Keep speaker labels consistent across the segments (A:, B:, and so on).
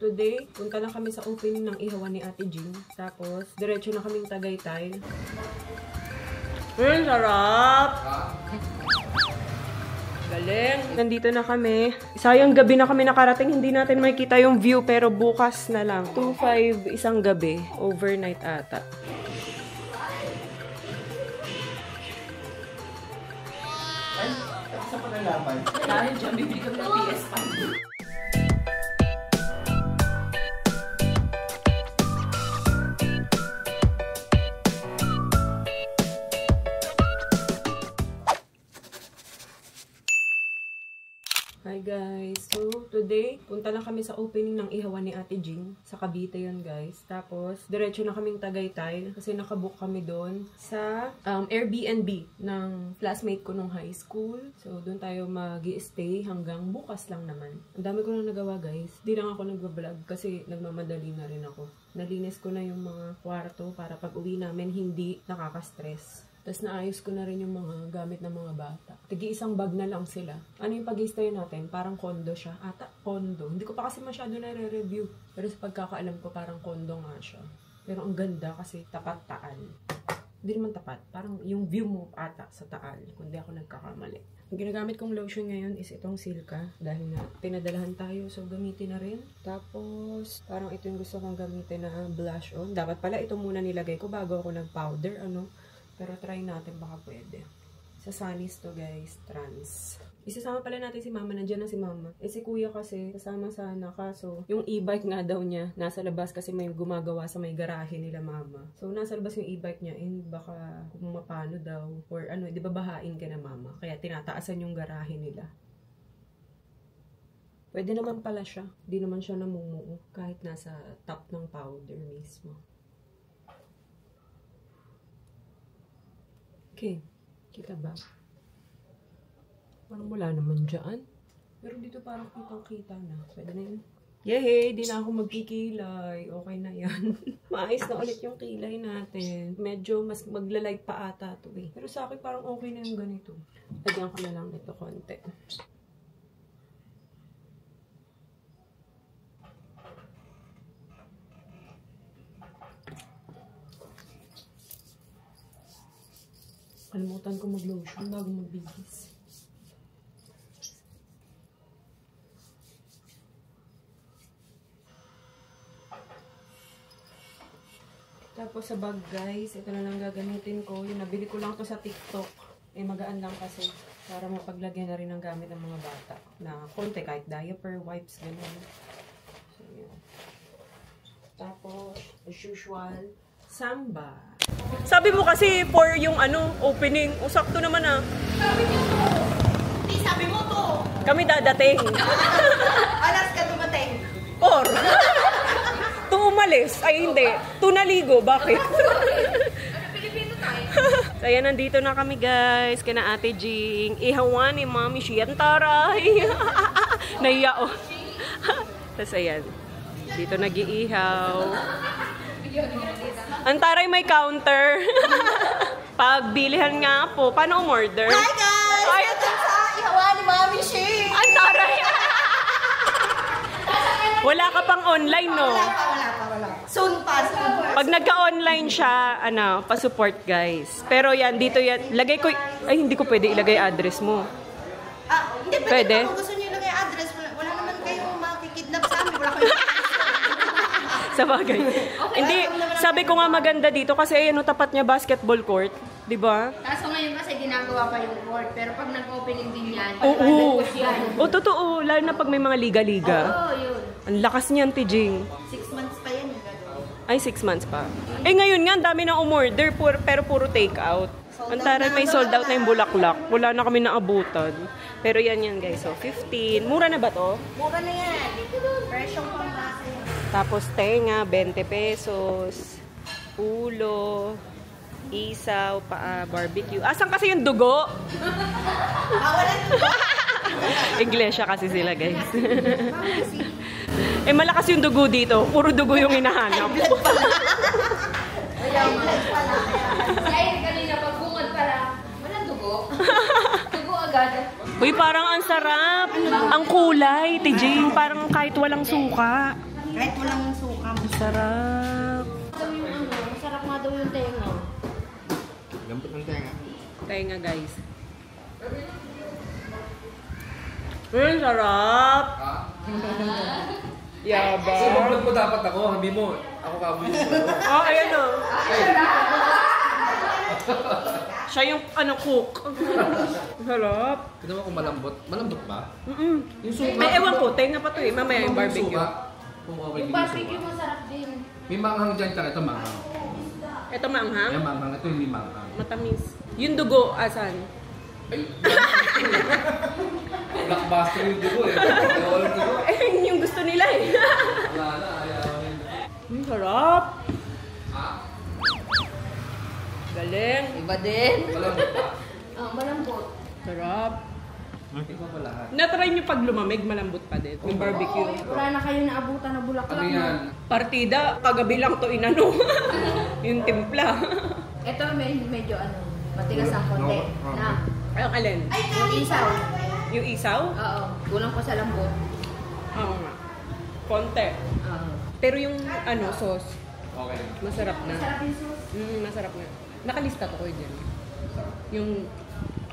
A: today, punta lang kami sa opening ng ihawan ni Ate Jean. Tapos, diretso na kaming Tagaytay. Sarap! Galing! Nandito na kami. Sayang gabi na kami nakarating. Hindi natin makikita yung view, pero bukas na lang. 2:05 isang gabi. Overnight ata.
B: Ay, sa panalaman.
A: Dahil dyan, bibili kami ng PS5. Hi guys! So, today, punta lang kami sa opening ng ihawan ni Ate Jean. Sa Cavite yun guys. Tapos, diretso na kaming Tagaytay kasi nakabook kami doon sa Airbnb ng classmate ko nung high school. So, doon tayo mag-i-stay hanggang bukas lang naman. Ang dami ko na nagawa guys. Di lang ako nag-vlog kasi nagmamadali na rin ako. Nalinis ko na yung mga kwarto para pag uwi namin hindi nakaka-stress. Tapos naayos ko na rin yung mga gamit ng mga bata. Tigi-isang bag na lang sila. Ano yung pag-i-stay natin? Parang condo siya. Ata, condo. Hindi ko pa kasi masyado na-review. Pero sa pagkakaalam ko, parang condo nga siya. Pero ang ganda kasi tapat Taal. Hindi naman tapat. Parang yung view mo ata sa Taal. Kung di ako nagkakamali. Ang ginagamit kong lotion ngayon is itong Silka. Dahil na pinadalahan tayo. So, gamitin na rin. Tapos, parang ito yung gusto kong gamitin na blush on. Dapat pala ito muna nilagay ko bago ako nag-powder. Pero try natin baka pwede. Sa Sunnies to guys, trans. Isasama pala natin si mama. Nandiyan na si mama. Si kuya kasi kasama sana. Kaso yung e-bike nga daw niya nasa labas kasi may gumagawa sa may garahe nila mama. So nasa labas yung e-bike niya and baka kung mapano daw or di ba bahain ka na mama. Kaya tinataasan yung garahe nila. Pwede naman pala siya. Di naman siya namumuo kahit nasa top ng powder mismo. Okay. Kita ba? Parang wala naman dyan. Pero dito parang kitang-kita na. Pwede na yun. Yehey! Di na ako magkikilay. Okay na yan. Maayos na ulit yung kilay natin. Medyo mas magla-light pa ata ito eh. Pero sa akin parang okay na yung ganito. Lagyan ko na lang nito konti. Kalimutan ko mag-lotion bago magbihis. Tapos sa bag guys, ito na lang gagamitin ko. Yung nabili ko lang to sa TikTok. Magaan lang kasi para mapaglagyan na rin ng gamit ng mga bata. Na konti kahit diaper, wipes, gano'n. So yun. Tapos, as usual, samba. Sabi mo kasi for yung opening, sakto naman ah.
C: Sabi mo to. Hindi, sabi mo to.
A: Kami dadating.
C: Alas ka dumating.
A: Or, to umalis. Ay hindi. To naligo. Bakit?
C: Pilipino tayo.
A: So ayan, nandito na kami guys. Kina Ate Jing. Ihawan ni Mami Shiantaray. Naiya oh. Tapos ayan. Dito nag-iihaw. Antaray may counter. Pagbilihan nga po. Paano umorder?
C: Hi guys!
A: Ay,
C: sa ihawan ni Mami Shi.
A: Antaray! Wala ka pang online, no?
C: Wala. Soon pa.
A: Pag nagka-online siya, pa-support guys. Pero yan, dito yan. Lagay ko, ay hindi ko pwede ilagay address mo.
C: Hindi,
A: pwede.
C: Kung gusto niyo ilagay address, wala naman kayo makikidnap sa amin. Wala kayo.
A: Sa bagay. Hindi, sabi ko nga maganda dito kasi tapat niya basketball court. Diba?
D: Kaso ngayon kasi ginagawa pa yung court. Pero pag nag-opening din yan,
A: Oo. O, totoo. Lalo na pag may mga liga-liga.
D: Oo, yun.
A: Ang lakas niyan, Tijing.
C: 6 months pa yan.
A: Ay, 6 months pa. Ngayon nga, ang dami na umorder, pero puro take-out. Ang taray, may sold out na yung bulaklak. Wala na kami naabutan. Pero yan guys. So, 15. Mura na ba to?
C: Mura na yan. Presyong pang-base.
A: Tapos tenga, 20 pesos. Ulo. Isaw, paa, barbecue. Asan kasi yung dugo?
C: Bawalan dugo.
A: Iglesia kasi sila, guys. Malakas yung dugo dito. Puro dugo yung hinahanap.
D: Dahil kanina pagbungad pa lang, walang dugo. Dugo agad.
A: Uy, parang ang sarap. Ang kulay, Tijing. Parang kahit walang suka.
C: Kahit walang suka.
A: Sarap.
D: Masarap nga daw yung tenga.
B: Lambot ng tenga.
A: Tenga, guys. Sarap. Yaba.
E: Vlog mo dapat ako, hindi mo. Ako kabuhin mo.
A: Oh, ayan o. Siya yung cook. Sarap.
E: Tignan mo kung malambot. Malambot ba?
A: Yung
E: suka.
A: May ewan ko, tenga pa to eh. Mamaya yung barbecue.
E: Kung okay
D: Yung barbecue masarap din.
E: May manghang dyan ka. Ito manghang.
A: Ito maanghang.
E: Ayan manghang. Ito hindi manghang.
A: Matamis. Yung dugo, asan?
E: Ay, blockbuster yung dugo eh. Kaya walang dugo.
A: Eh, yung gusto nila eh.
E: Wala na, ayaw.
A: Sarap. Galing.
D: Iba din.
E: Malambot ba?
D: Malambot.
A: Sarap.
E: Iba pa lahat.
A: Na-try nyo pag lumamig, malambot pa din. Yung barbecue.
D: Wala na kayo naabutan na bulaklak
E: Ano yan?
A: Partida, kagabi lang to inano. Yung timpla.
D: Ito medyo matigas ang konti. Na.
A: Ang alin?
D: Yung isaw.
A: Yung isaw?
D: Oo. Kulang ko sa lambot.
A: Oo nga. Konti.
D: Oo.
A: Pero yung sauce,
E: Okay.
A: masarap na.
D: Masarap yung sauce.
A: Masarap na. Nakalista ko dyan. Yung,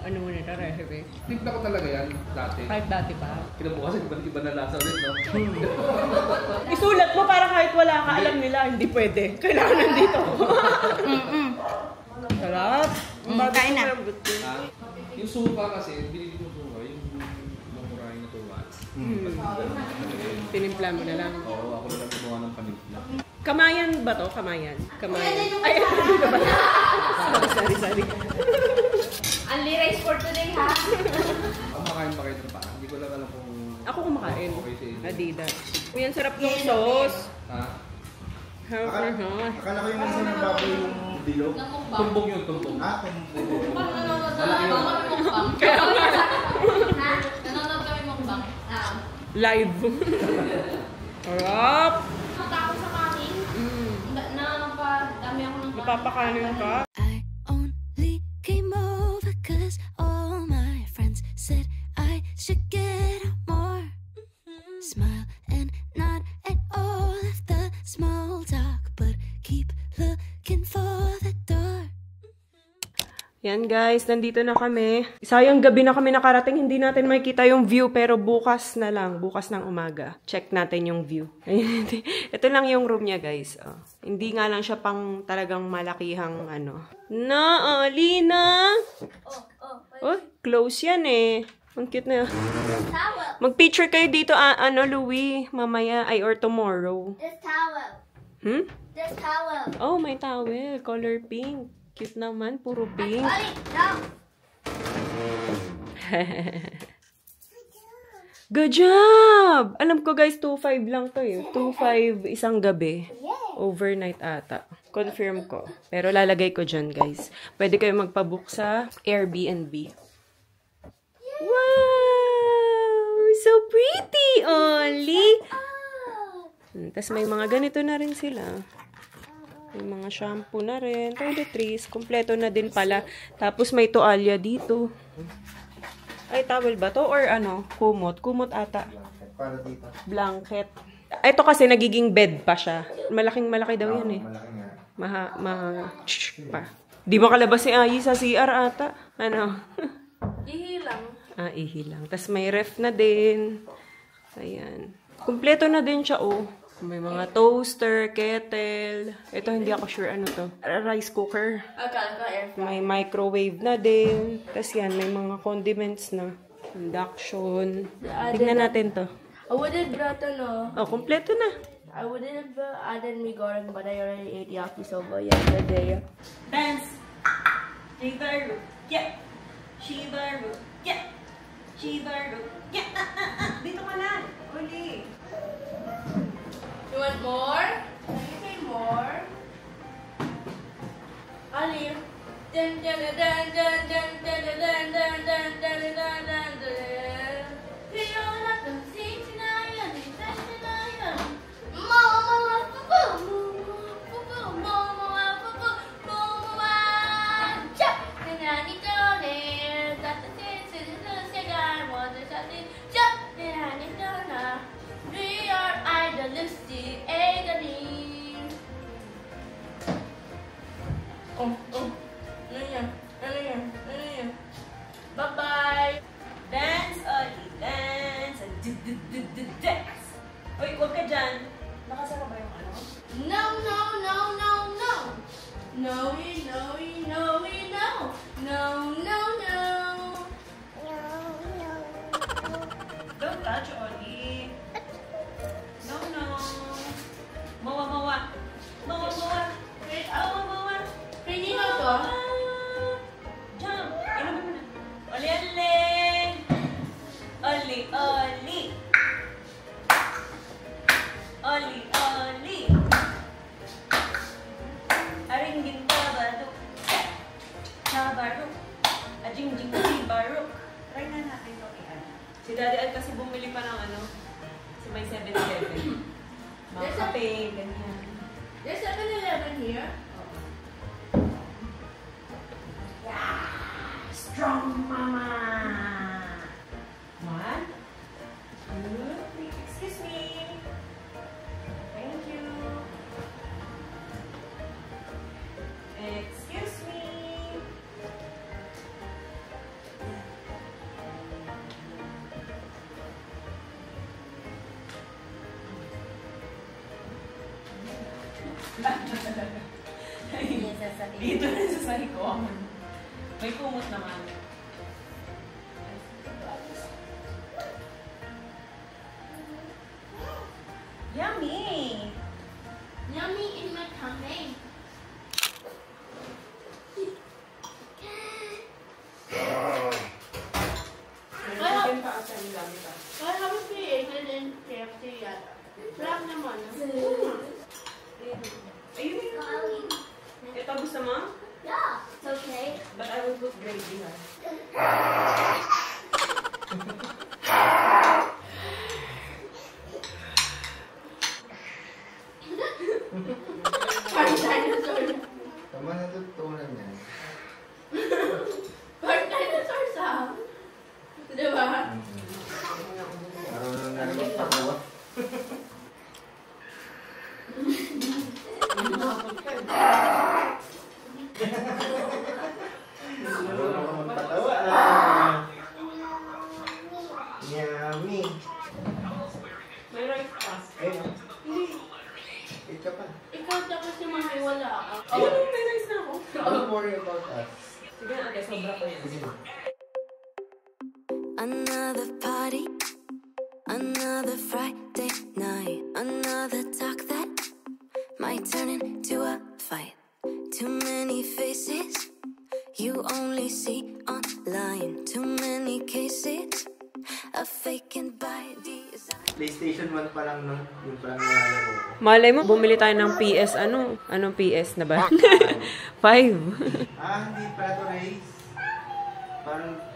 A: mo nito, recipe.
E: Timpla ko talaga yan dati.
A: Kahit dati pa.
E: Kinabukasan, iba na lasa ulit, no?
A: Isulat mo para kahit wala ka, alam nila, hindi pwede. Kailangan nandito. Sarap.
C: Kain na.
E: Yung suka kasi, binili mo suka, yung mamurahin na tuwa.
A: Tinimpla mo na lang.
E: Oo, ako na lang gumawa ng panimpla.
A: Kamayan ba to? Kamayan. Ay, dito ba? Sorry.
D: Only rice for today, ha?
E: Kumakain ba kayo ng paa? Hindi ko lang alam kung...
A: Ako kumakain.
E: Okay sa inyo.
A: Adidas. Yan, sarap ng sauce.
E: Ha?
B: Akala ko yung isa ng baboy yung bilog.
E: Tumbong yun, tumbong.
B: Ah, kung
A: Kaya nga.
D: Ha? Nanonood kami mukbang.
A: Live. Sarap.
D: Matapos sa kanin. Napadami ako ng
A: Napapakanin ka.
F: I only came over 'cause all my friends said I should get out more. Smile and nod at all of the small talk, but keep looking for the door.
A: Yan guys, nandito na kami. Sayang gabi na kami nakarating, hindi natin makikita yung view, pero bukas na lang, bukas ng umaga. Check natin yung view. Ito lang yung room niya guys. Oh. Hindi nga lang siya pang talagang malakihang Lina! Oh, close yan eh. Ang cute na. Mag-picture kayo dito, Louie, mamaya, or tomorrow.
F: This towel. This towel.
A: Oh, may towel. Color pink. Cute naman. Puro pink. Good job! Alam ko guys, 2.5 lang to eh. 2.5 isang gabi. Overnight ata. Confirm ko. Pero lalagay ko dyan guys. Pwede kayo magpabook sa Airbnb. Wow! So pretty, Ollie! Tapos may mga ganito na rin sila. May mga shampoo na rin. Toiletries. Kompleto na din pala. Tapos may toalya dito. Ay, towel ba to? Or kumot? Kumot ata.
B: para dito.
A: Blanket. Ito kasi nagiging bed pa siya. Malaking-malaki daw yan eh.
B: Malaki nga.
A: Pa. Di mo kalabas si Ayi sa CR ata.
D: Ihilang.
A: Ihilang. Tapos may ref na din. Ayan. Kumpleto na din siya, oh. May mga toaster, kettle. Ito, hindi ako sure ano to. Rice cooker. May microwave na din. Tapos yan, may mga condiments na. Induction. Tignan natin to.
G: I wouldn't brought
A: Oh, kumpleto na.
G: I wouldn't have added me goreng, but I already ate yakisoba yesterday.
A: Dance! Shibaru. Yeah! Shibaru. Yeah! Shibaru. Yeah! Dito ka na! Uli!
G: You want more? Can you say more? Ali. Dun dun dun dun dun dun dun dun dun dun dun dun dun dun. Fiona can sing tonight and dance tonight. Mama, we are idealistic.
A: Nakasara ba yung ano?
G: No, no, no, no, no. No, we, no, we, no, we, no. No, no, no.
A: Don't touch, Oli. No, no. Mawa, mawa. Mawa, mawa.
G: Wait,
A: Mawa, mawa.
G: kanino to?
A: Jump. Ano ba na? Oli, oli. Oli, oli. Oli, oli. Aringgin tabarok. Tabarok. Ajing-jing tabarok. Try na natin ito i-ano. Si Daddy Al kasi bumili pa ng ano, sa may 7-Eleven. Mga kape, ganyan.
G: There's 7-Eleven here.
A: Strong mama! One, two, three. Excuse me. Thank you. Excuse me. Dito na sa sahi ko. May kumot naman. Yummy!
G: Yummy in my tummy.
A: Chicken pa asa yung gamit ah.
G: I haven't created in KFC yet. Sarap naman.
A: Ayun yun. Ito gusto mo?
G: Yeah, it's okay.
A: But I will put gravy ha.
G: Parang dinosaur.
B: Tama na tutunan yan.
G: Parang dinosaur sound. Diba?
B: Marunong na naman pagawa. Marunong naman patawa. Yummy.
A: May rice pa.
B: Ayun. Eat ka pa.
G: Ikaw tapos si mami wala ka.
A: Ayun, may rice na ako.
B: Don't worry about us.
A: Sige na ate, sobra pa yan.
B: Sige na.
F: Another party, another Friday night, another talk that might turn into a fight. Too many faces you only see online, too many cases of faking by design.
B: PlayStation 1 pa lang nun. Yung pa lang nilalaro ko.
A: Malay mo, bumili tayo ng PS, ano? Anong PS na ba? 5.
B: Hindi pala to race. Parang...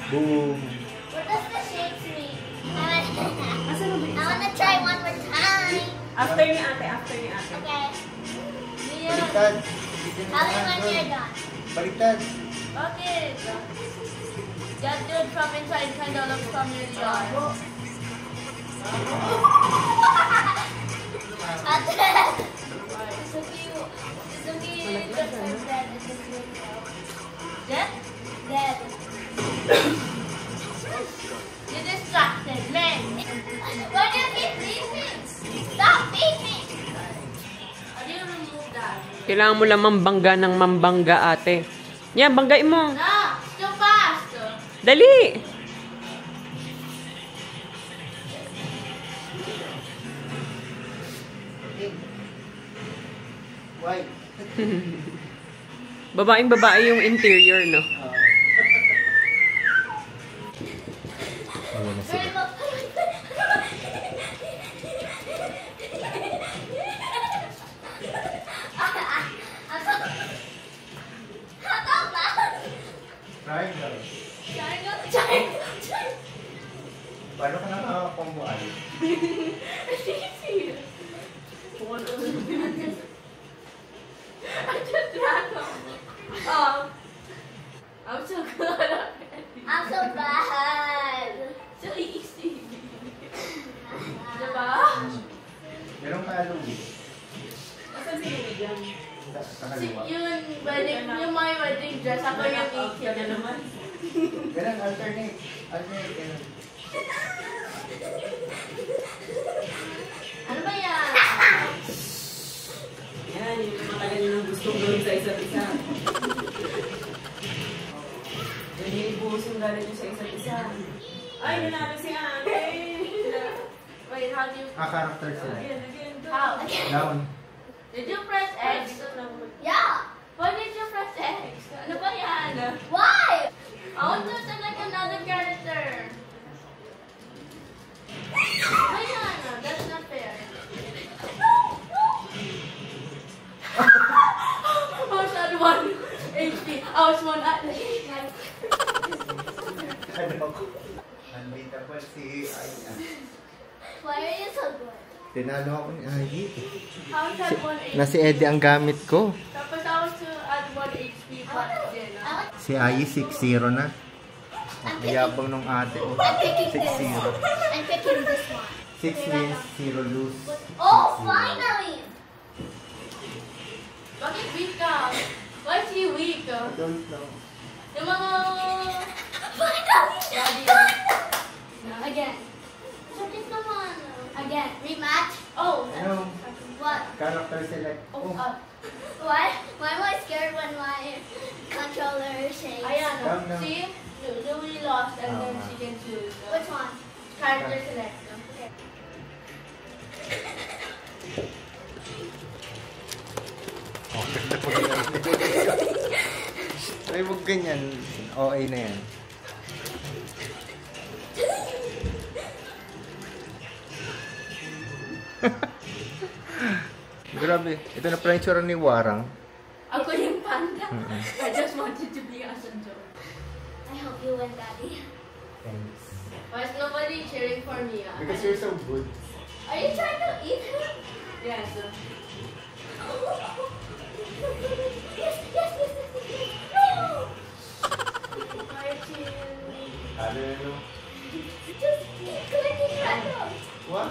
B: Boom.
C: What does the shapes mean? I wanna try one more time.
A: After ni ate, after ni ate.
C: Okay.
B: Baliktad.
C: Tell me when you're done.
B: Baliktad.
G: Okay. Just do it from inside, kind of looks familiar.
C: It's okay. Just like that. It's just really
G: Dead?
C: dead.
G: You distracted, man.
C: Why do you keep leaving? Stop leaving.
G: How do you remove that?
A: Kailangan mo lang mambangga ng mambangga, ate. Yan, banggain mo.
G: No, too fast.
A: Dali!
B: Why?
A: Babaeng babae yung interior, no?
C: Very well.
B: Triangle.
C: Triangle.
B: Paano ka nakakakombo ay?
G: I'm so good.
C: I'm so bad.
G: So easy. Diba?
B: Meron ka alugi.
A: Asan si Louie dyan?
B: Sa kaliwa.
G: Yung wedding, yung my wedding dress, ako yung
A: Ka na
G: ikin.
A: naman.
B: Ganun, alternate. Alternate, ganun.
G: Ano ba yan?
A: Yan, yung matagal na gustong gawin sa isa't isa. Yan yung ibuhos yung galing nyo sa isa't isa. Ay, nanalo si Ate!
G: Wait, how do you...
B: Character sila.
A: Again, go.
G: How?
B: Down.
G: Did you press X?
C: Yeah.
G: Why did you press X? Ano ba yan?
C: Why?
G: I want to select another character. Ayan, that's not fair. I was at 1 HP. I was 1 at
B: Ano ko? Unbeatable si Aya.
C: Why are you so good?
B: Tinalo ako ni Aya.
G: I was at 1 HP.
B: Na si Eddie ang gamit ko.
G: Tapos I was at 1 HP but then.
B: Si Aya 6-0 na. Ang yabang nung ate.
C: I'm picking this.
B: 6-0.
C: I'm picking this one.
B: 6 wins, 0 lose.
C: Oh, finally!
G: Bakit weak ka? Why is he weak?
B: I don't know.
G: Yung mga...
C: Finally! Again. Sakit naman. Again. Rematch?
G: Oh,
B: Ano?
C: What?
B: Character select.
G: oh,
C: Why am I scared when my controller shakes?
G: ayan.
B: Down na.
G: See? Louie lost and then she can choose.
C: Which one?
G: Character select.
B: Ay, huwag ganyan. OA na yan. Grabe. Ito na pala yung tsura ni Warang.
G: Ako yung panda. I just wanted to be a Sanjo.
C: I hope you win, Daddy.
B: Thanks.
G: Why is nobody cheering for me?
B: Because you're so good.
C: Are you trying to eat him?
G: Yes.
C: Yes, yes, yes, yes, yes. No!
G: Why cheering?
B: Ano yun?
C: Just keep clicking random.
B: What?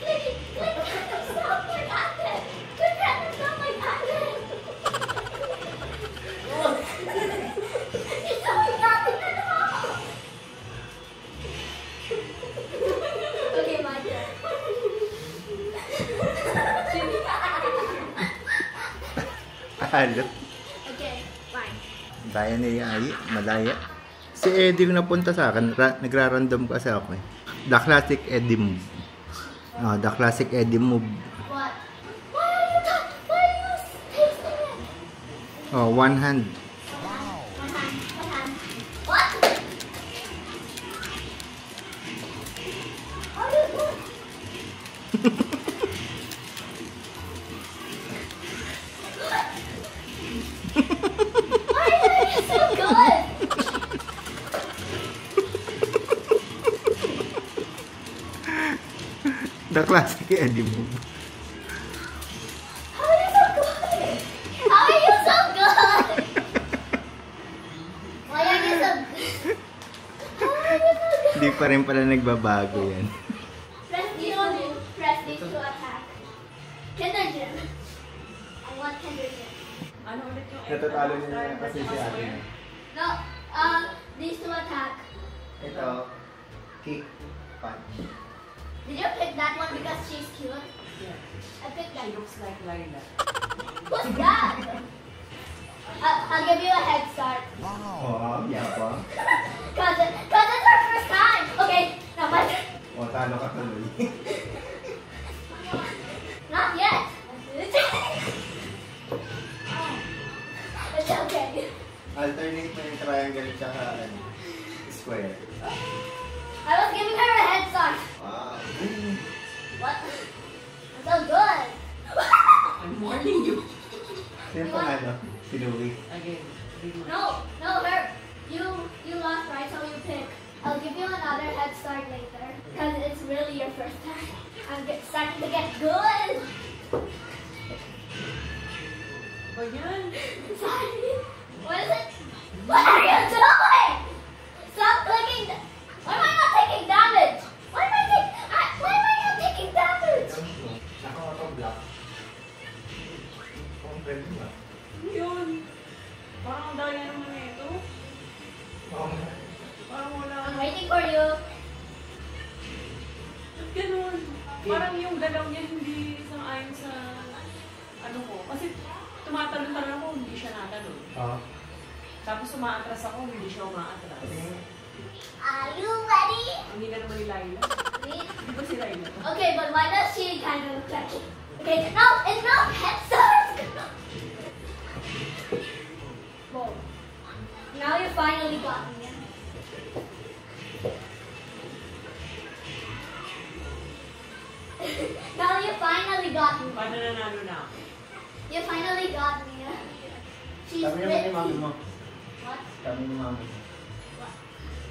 C: Click random sound like Atlas. Click random sound like Atlas. You're doing nothing at all. Okay, my turn.
B: Alot.
C: Okay, fine.
B: Daya ni Ai, malaya. Si Eddie yung napunta sa akin, nagra-random kasi ako eh. The Classic Eddie Move. The Classic Eddie Move.
C: What? Why are you tasting it?
B: Oh, one hand.
C: One hand. What? How do you do it? Why are you so good?
B: The Classic Eddie Move.
C: How are you so good? How are you so good? Why are you so good? How are you so good?
B: Hindi pa rin pala nagbabago yan.
C: Press these to press these to attack. Kindergen. I want Kindergen.
A: Ano ulit yung
B: Natatalo niya kasi si ate.
C: No, these to attack.
B: Ito, kick, punch.
C: Did you pick that one because she's cute?
A: Yeah.
C: I picked that.
A: She looks like Laila.
C: Who's that? I'll give you a head start.
B: Oh, yabang.
C: Cause it's our first time. Okay, now my turn.
B: O, talo ka tuloy.
C: Not yet. It's okay.
B: Alternate na yung triangle tsaka square.
C: I was giving her a head start.
B: Wow.
C: What? I'm so good.
A: I'm warning you.
B: Sino pang ano? Si Louie.
A: Again.
C: No, her. You lost, right? So you pick. I'll give you another head start later because it's really your first time. I'm starting to get good.
A: Ba yan?
C: Sorry. What is it? What are you doing? Stop clicking. Why am I not taking damage? Why am I not taking damage?
B: Naka-auto-block. Kung pwede ba?
A: Yun. Parang ang daya naman na ito.
C: for you.
A: Ganun. Parang yung galaw niya hindi sang-ayon sa ano ko. Kasi tumatalon-talon ako, hindi siya natalon.
B: Oh.
A: Tapos umaatras ako, hindi siya umaatras.
C: Are you ready?
A: Hindi na naman ni Laila. Di ba si Laila?
C: Okay, but why does she kind of look like it? Okay, no, it's not head start. Whoa. Now you finally got me. Now you finally got me.
A: Paano nanalo na ako?
C: You finally got me. She's
B: Kami naman ni
C: pretty.
B: mami mo.
C: What?
B: Kami ni mami mo.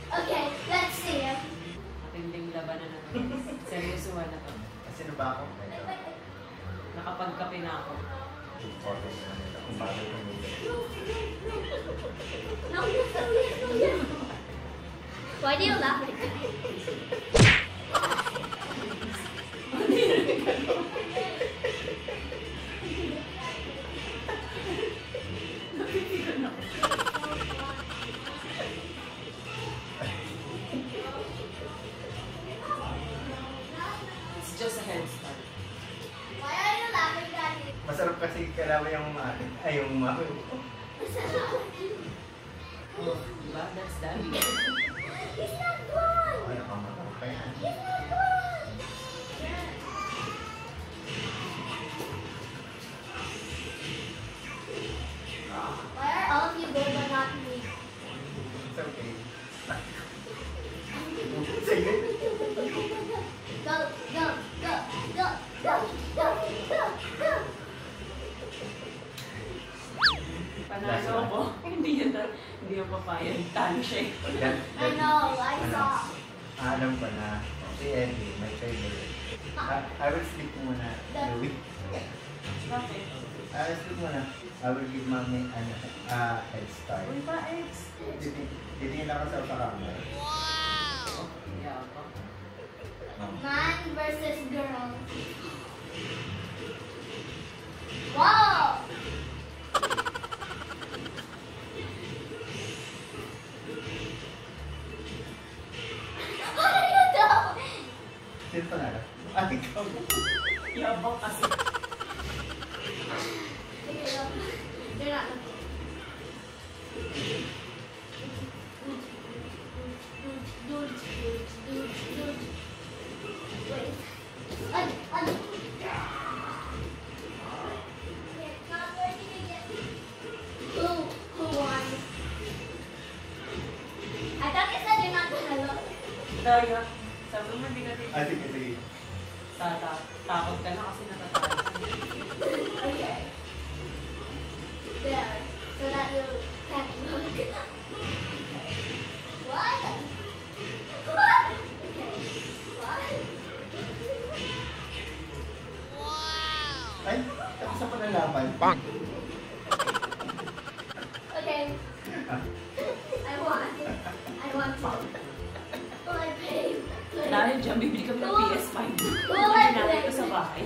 C: Okay, let's see.
A: Matinding labanan na to. Seryosohan na to.
B: Kasi na ba ako?
A: Nakapagkape na ako.
B: Photos na nila kung bakit kumita.
C: No, no. Why do you laugh like that?
A: It's just a head start.
C: Why are you laughing at me?
B: Masarap kasi kalaban yung mami. Ay, yung mami.
A: Oh, diba? That's daddy.
C: He's not good.
B: Ay, nakamatang pa yan.
C: He's not good. Why are all of you good but not me?
B: It's okay. Sige.
C: Go, go, go, go, go, go, go, go.
A: Panalo ako. Hindi yan papayag. Talo siya eh.
B: Yan.
C: I know, I saw.
B: Alam ko na. Si Eddie, my favorite. I will sleep muna. Louie.
A: Bakit?
B: I will sleep muna. I will give mommy an head start.
A: Uy pa, ex.
B: Titingin ako sa camera.
A: Yeah, pa.
C: Man versus girl. Wow! What are you doing?
B: Sino panalo? Ah, ikaw.
A: Yabang kasi.
C: You're not looking. Wait. Who won? I thought you said you're not gonna look.
A: Daya. Sabi mo hindi ka
B: Ah, sige, sige.
A: takot ka na kasi natatalo.
C: Okay. There. So that you can't look. What? What? Okay. What?
B: Ay, tapos sa panalaban. Bang!
C: Okay. I want. I want to. Will I pay?
A: Dahil dyan, bibili kami ng PS5.
C: Will I
A: Hindi natin
C: play?
A: ito sa bahay.